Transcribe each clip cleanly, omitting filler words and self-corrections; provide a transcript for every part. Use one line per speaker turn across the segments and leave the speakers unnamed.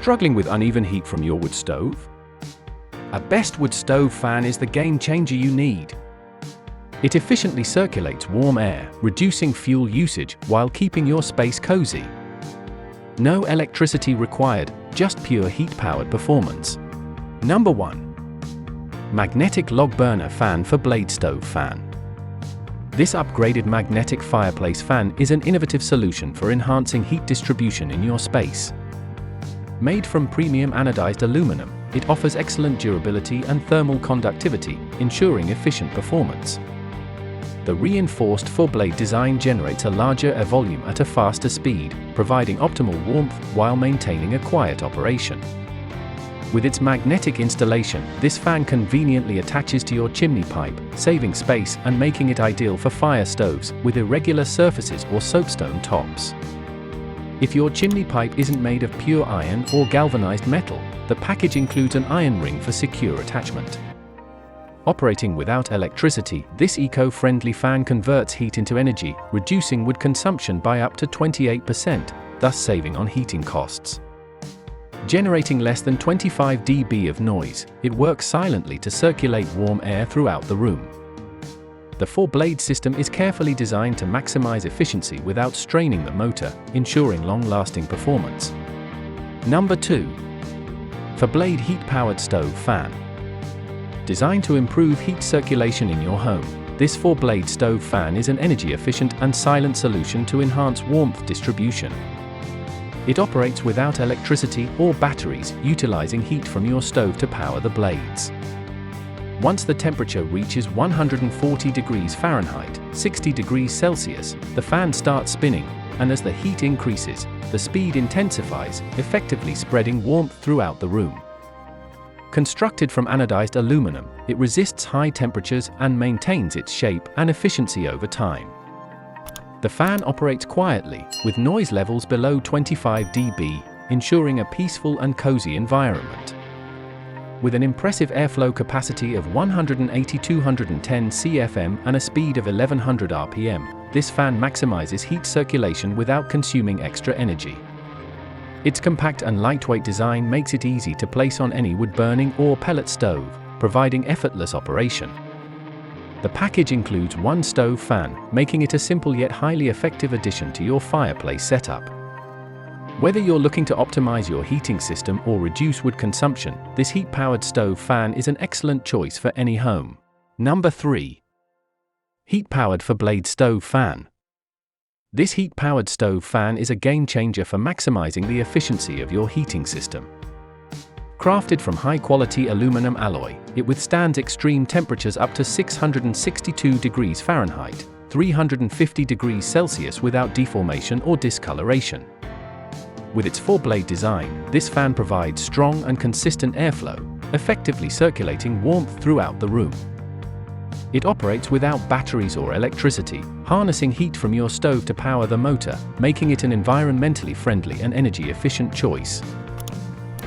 Struggling with uneven heat from your wood stove? A best wood stove fan is the game changer you need. It efficiently circulates warm air, reducing fuel usage while keeping your space cozy. No electricity required, just pure heat-powered performance. Number 1. Magnetic Log Burner Fan for Blade Stove Fan. This upgraded magnetic fireplace fan is an innovative solution for enhancing heat distribution in your space. Made from premium anodized aluminum, it offers excellent durability and thermal conductivity, ensuring efficient performance. The reinforced four-blade design generates a larger air volume at a faster speed, providing optimal warmth while maintaining a quiet operation. With its magnetic installation, this fan conveniently attaches to your chimney pipe, saving space and making it ideal for fire stoves with irregular surfaces or soapstone tops. If your chimney pipe isn't made of pure iron or galvanized metal, the package includes an iron ring for secure attachment. Operating without electricity, this eco-friendly fan converts heat into energy, reducing wood consumption by up to 28%, thus saving on heating costs. Generating less than 25 dB of noise, it works silently to circulate warm air throughout the room. The four-blade system is carefully designed to maximize efficiency without straining the motor, ensuring long-lasting performance. Number 2. Four-blade heat-powered stove fan. Designed to improve heat circulation in your home, this four-blade stove fan is an energy-efficient and silent solution to enhance warmth distribution. It operates without electricity or batteries, utilizing heat from your stove to power the blades. Once the temperature reaches 140 degrees Fahrenheit, 60 degrees Celsius, the fan starts spinning, and as the heat increases, the speed intensifies, effectively spreading warmth throughout the room. Constructed from anodized aluminum, it resists high temperatures and maintains its shape and efficiency over time. The fan operates quietly, with noise levels below 25 dB, ensuring a peaceful and cozy environment. With an impressive airflow capacity of 180-210 CFM and a speed of 1100 RPM, this fan maximizes heat circulation without consuming extra energy. Its compact and lightweight design makes it easy to place on any wood-burning or pellet stove, providing effortless operation. The package includes one stove fan, making it a simple yet highly effective addition to your fireplace setup. Whether you're looking to optimize your heating system or reduce wood consumption, this heat-powered stove fan is an excellent choice for any home. Number 3. Heat-powered four-blade stove fan. This heat-powered stove fan is a game-changer for maximizing the efficiency of your heating system. Crafted from high-quality aluminum alloy, it withstands extreme temperatures up to 662 degrees Fahrenheit, 350 degrees Celsius without deformation or discoloration. With its four-blade design, this fan provides strong and consistent airflow, effectively circulating warmth throughout the room. It operates without batteries or electricity, harnessing heat from your stove to power the motor, making it an environmentally friendly and energy-efficient choice.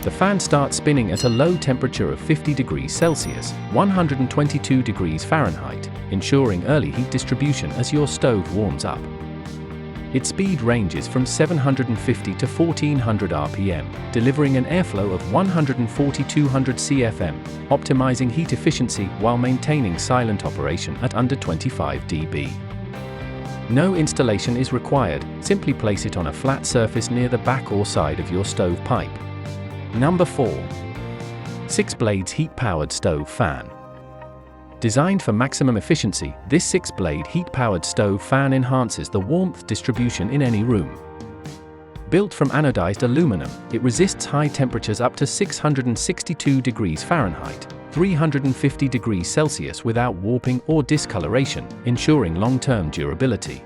The fan starts spinning at a low temperature of 50 degrees Celsius, 122 degrees Fahrenheit, ensuring early heat distribution as your stove warms up. Its speed ranges from 750 to 1400 RPM, delivering an airflow of 140-200 CFM, optimizing heat efficiency while maintaining silent operation at under 25 dB. No installation is required, simply place it on a flat surface near the back or side of your stove pipe. Number 4. 6 blades heat-powered stove fan. Designed for maximum efficiency, this 6-blade heat-powered stove fan enhances the warmth distribution in any room. Built from anodized aluminum, it resists high temperatures up to 662 degrees Fahrenheit, 350 degrees Celsius without warping or discoloration, ensuring long-term durability.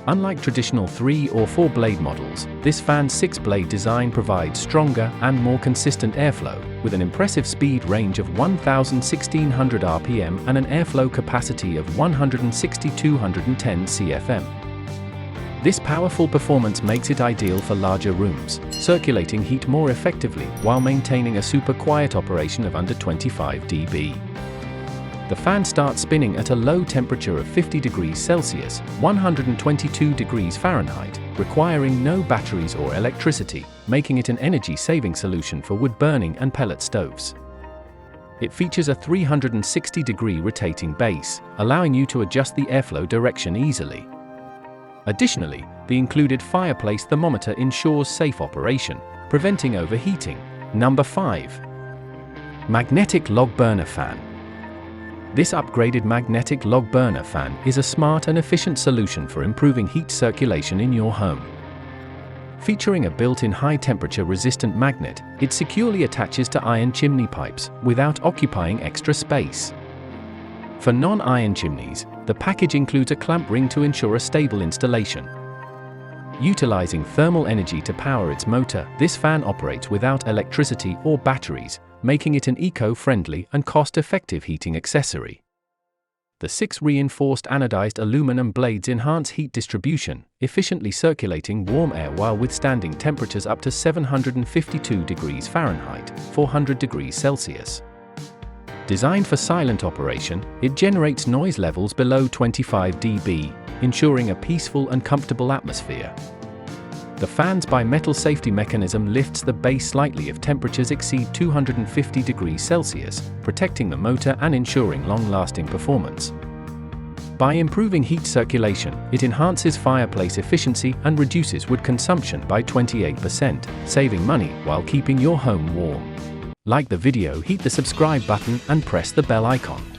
Unlike traditional 3- or 4-blade models, this fan's 6-blade design provides stronger and more consistent airflow, with an impressive speed range of 1,1600 RPM and an airflow capacity of 160-210 CFM. This powerful performance makes it ideal for larger rooms, circulating heat more effectively while maintaining a super quiet operation of under 25 dB. The fan starts spinning at a low temperature of 50 degrees Celsius, 122 degrees Fahrenheit, requiring no batteries or electricity, making it an energy-saving solution for wood-burning and pellet stoves. It features a 360-degree rotating base, allowing you to adjust the airflow direction easily. Additionally, the included fireplace thermometer ensures safe operation, preventing overheating. Number 5. Magnetic Log Burner Fan. This upgraded magnetic log burner fan is a smart and efficient solution for improving heat circulation in your home. Featuring a built-in high-temperature resistant magnet, it securely attaches to iron chimney pipes without occupying extra space. For non-iron chimneys, the package includes a clamp ring to ensure a stable installation. Utilizing thermal energy to power its motor, this fan operates without electricity or batteries, making it an eco-friendly and cost-effective heating accessory. The 6 reinforced anodized aluminum blades enhance heat distribution, efficiently circulating warm air while withstanding temperatures up to 752 degrees Fahrenheit, 400 degrees Celsius. Designed for silent operation, it generates noise levels below 25 dB, ensuring a peaceful and comfortable atmosphere. The fan's bimetal safety mechanism lifts the base slightly if temperatures exceed 250 degrees Celsius, protecting the motor and ensuring long-lasting performance. By improving heat circulation, it enhances fireplace efficiency and reduces wood consumption by 28%, saving money while keeping your home warm. Like the video, hit the subscribe button and press the bell icon.